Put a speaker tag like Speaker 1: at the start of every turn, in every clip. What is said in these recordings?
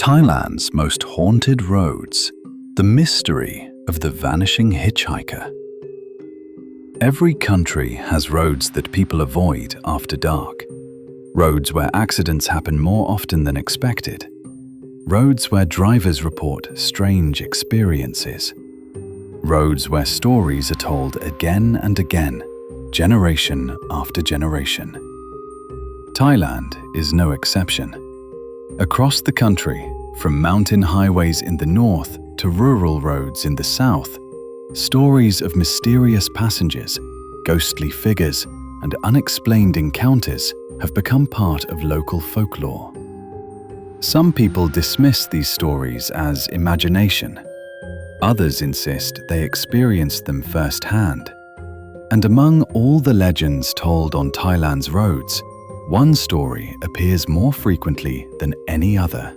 Speaker 1: Thailand's most haunted roads, the mystery of the vanishing hitchhiker. Every country has roads that people avoid after dark. Roads where accidents happen more often than expected. Roads where drivers report strange experiences. Roads where stories are told again and again, generation after generation. Thailand is no exception. Across the country, from mountain highways in the north to rural roads in the south, stories of mysterious passengers, ghostly figures, and unexplained encounters have become part of local folklore. Some people dismiss these stories as imagination. Others insist they experienced them firsthand. And among all the legends told on Thailand's roads, one story appears more frequently than any other: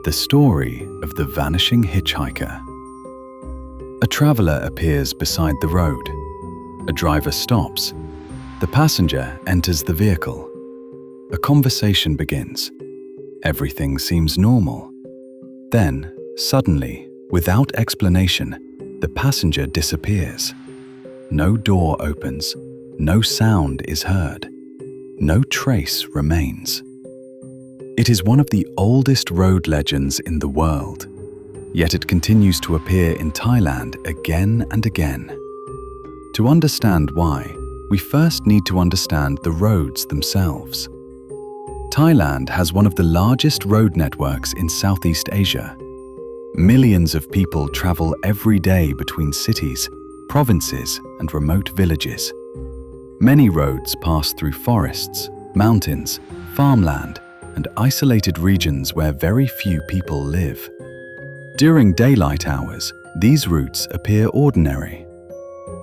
Speaker 1: the story of the vanishing hitchhiker. A traveler appears beside the road. A driver stops. The passenger enters the vehicle. A conversation begins. Everything seems normal. Then, suddenly, without explanation, the passenger disappears. No door opens. No sound is heard. No trace remains. It is one of the oldest road legends in the world, yet it continues to appear in Thailand again and again. To understand why, we first need to understand the roads themselves. Thailand has one of the largest road networks in Southeast Asia. Millions of people travel every day between cities, provinces, and remote villages. Many roads pass through forests, mountains, farmland, and isolated regions where very few people live. During daylight hours, these routes appear ordinary.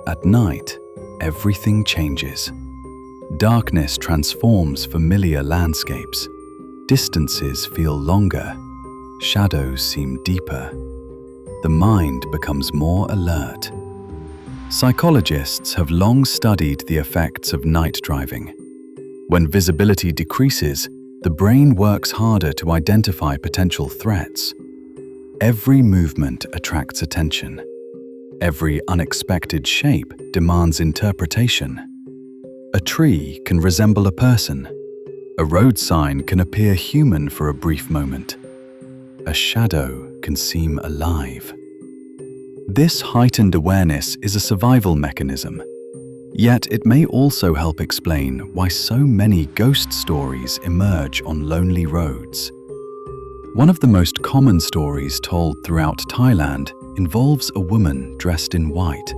Speaker 1: At night, everything changes. Darkness transforms familiar landscapes. Distances feel longer. Shadows seem deeper. The mind becomes more alert. Psychologists have long studied the effects of night driving. When visibility decreases, the brain works harder to identify potential threats. Every movement attracts attention. Every unexpected shape demands interpretation. A tree can resemble a person. A road sign can appear human for a brief moment. A shadow can seem alive. This heightened awareness is a survival mechanism, yet it may also help explain why so many ghost stories emerge on lonely roads. One of the most common stories told throughout Thailand involves a woman dressed in white.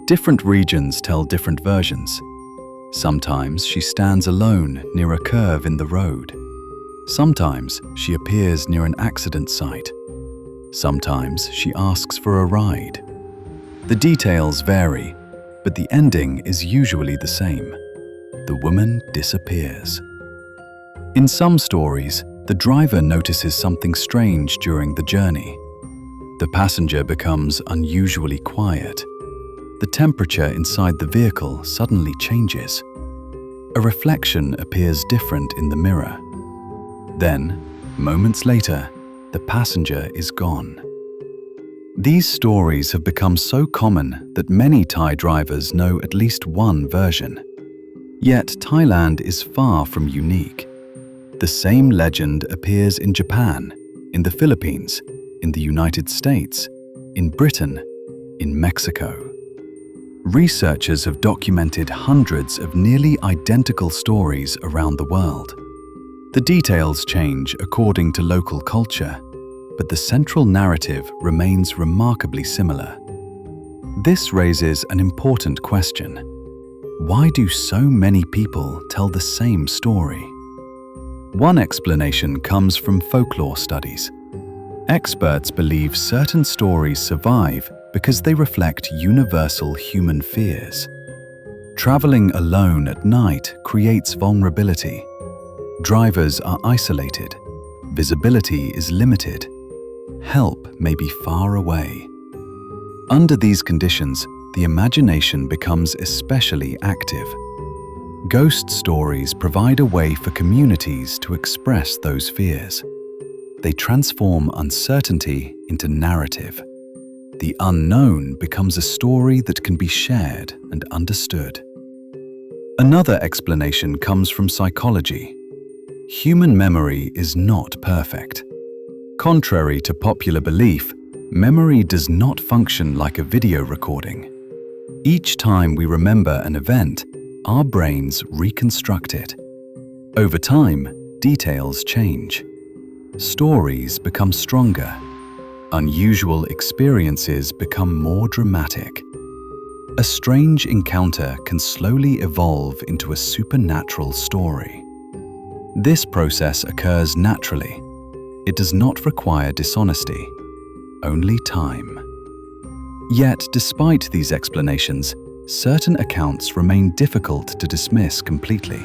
Speaker 1: Different regions tell different versions. Sometimes she stands alone near a curve in the road. Sometimes she appears near an accident site. Sometimes she asks for a ride. The details vary, but the ending is usually the same. The woman disappears. In some stories, the driver notices something strange during the journey. The passenger becomes unusually quiet. The temperature inside the vehicle suddenly changes. A reflection appears different in the mirror. Then, moments later, the passenger is gone. These stories have become so common that many Thai drivers know at least one version. Yet Thailand is far from unique. The same legend appears in Japan, in the Philippines, in the United States, in Britain, in Mexico. Researchers have documented hundreds of nearly identical stories around the world. The details change according to local culture, but the central narrative remains remarkably similar. This raises an important question. Why do so many people tell the same story? One explanation comes from folklore studies. Experts believe certain stories survive because they reflect universal human fears. Traveling alone at night creates vulnerability. Drivers are isolated. Visibility is limited. Help may be far away. Under these conditions, the imagination becomes especially active. Ghost stories provide a way for communities to express those fears. They transform uncertainty into narrative. The unknown becomes a story that can be shared and understood. Another explanation comes from psychology. Human memory is not perfect. Contrary to popular belief, memory does not function like a video recording. Each time we remember an event, our brains reconstruct it. Over time, details change. Stories become stronger. Unusual experiences become more dramatic. A strange encounter can slowly evolve into a supernatural story. This process occurs naturally. It does not require dishonesty, only time. Yet, despite these explanations, certain accounts remain difficult to dismiss completely.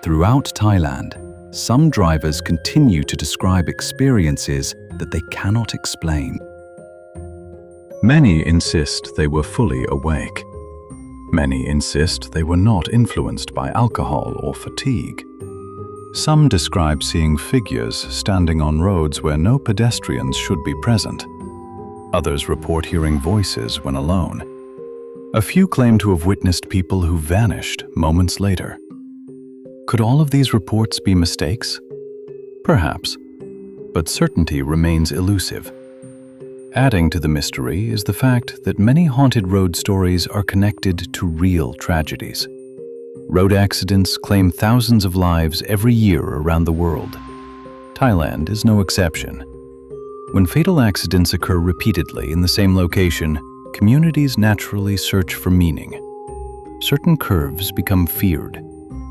Speaker 1: Throughout Thailand, some drivers continue to describe experiences that they cannot explain. Many insist they were fully awake. Many insist they were not influenced by alcohol or fatigue. Some describe seeing figures standing on roads where no pedestrians should be present. Others report hearing voices when alone. A few claim to have witnessed people who vanished moments later. Could all of these reports be mistakes? Perhaps, but certainty remains elusive. Adding to the mystery is the fact that many haunted road stories are connected to real tragedies. Road accidents claim thousands of lives every year around the world. Thailand is no exception. When fatal accidents occur repeatedly in the same location, communities naturally search for meaning. Certain curves become feared.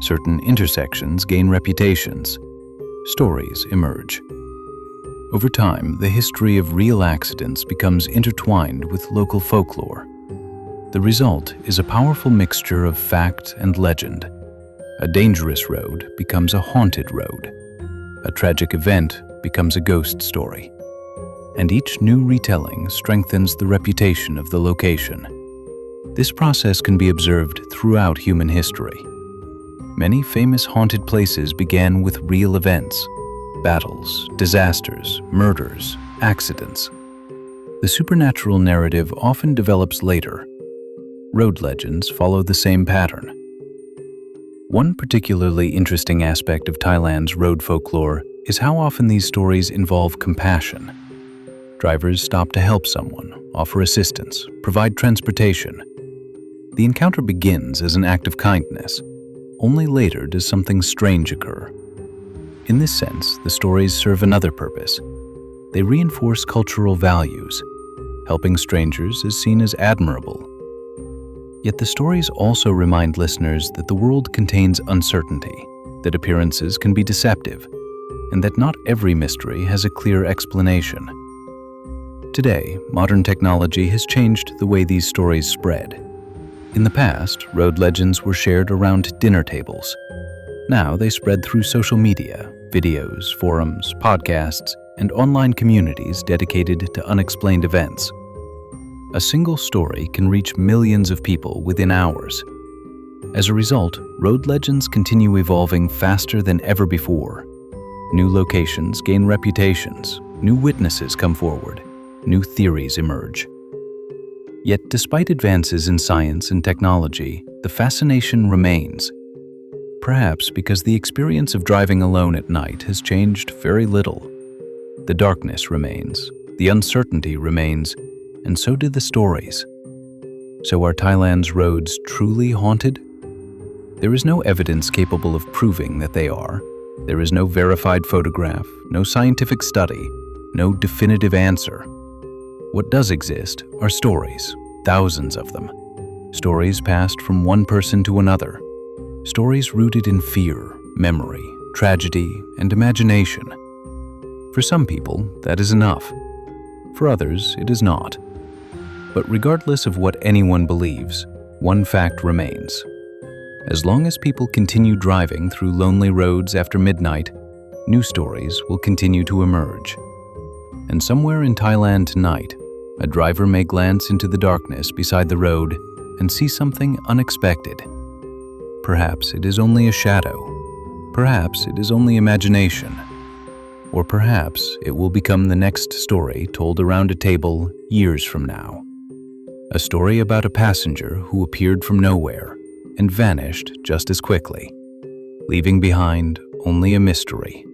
Speaker 1: Certain intersections gain reputations. Stories emerge. Over time, the history of real accidents becomes intertwined with local folklore. The result is a powerful mixture of fact and legend. A dangerous road becomes a haunted road. A tragic event becomes a ghost story. And each new retelling strengthens the reputation of the location. This process can be observed throughout human history. Many famous haunted places began with real events: battles, disasters, murders, accidents. The supernatural narrative often develops later. Road legends follow the same pattern. One particularly interesting aspect of Thailand's road folklore is how often these stories involve compassion. Drivers stop to help someone, offer assistance, provide transportation. The encounter begins as an act of kindness. Only later does something strange occur. In this sense, the stories serve another purpose. They reinforce cultural values. Helping strangers is seen as admirable. Yet the stories also remind listeners that the world contains uncertainty, that appearances can be deceptive, and that not every mystery has a clear explanation. Today, modern technology has changed the way these stories spread. In the past, road legends were shared around dinner tables. Now they spread through social media, videos, forums, podcasts, and online communities dedicated to unexplained events. A single story can reach millions of people within hours. As a result, road legends continue evolving faster than ever before. New locations gain reputations, new witnesses come forward, new theories emerge. Yet despite advances in science and technology, the fascination remains. Perhaps because the experience of driving alone at night has changed very little. The darkness remains, the uncertainty remains, and so do the stories. So are Thailand's roads truly haunted? There is no evidence capable of proving that they are. There is no verified photograph, no scientific study, no definitive answer. What does exist are stories, thousands of them. Stories passed from one person to another. Stories rooted in fear, memory, tragedy, and imagination. For some people, that is enough. For others, it is not. But regardless of what anyone believes, one fact remains. As long as people continue driving through lonely roads after midnight, new stories will continue to emerge. And somewhere in Thailand tonight, a driver may glance into the darkness beside the road and see something unexpected. Perhaps it is only a shadow. Perhaps it is only imagination.
Speaker 2: Or perhaps it will become the next story told around a table years from now. A story about a passenger who appeared from nowhere and vanished just as quickly, leaving behind only a mystery.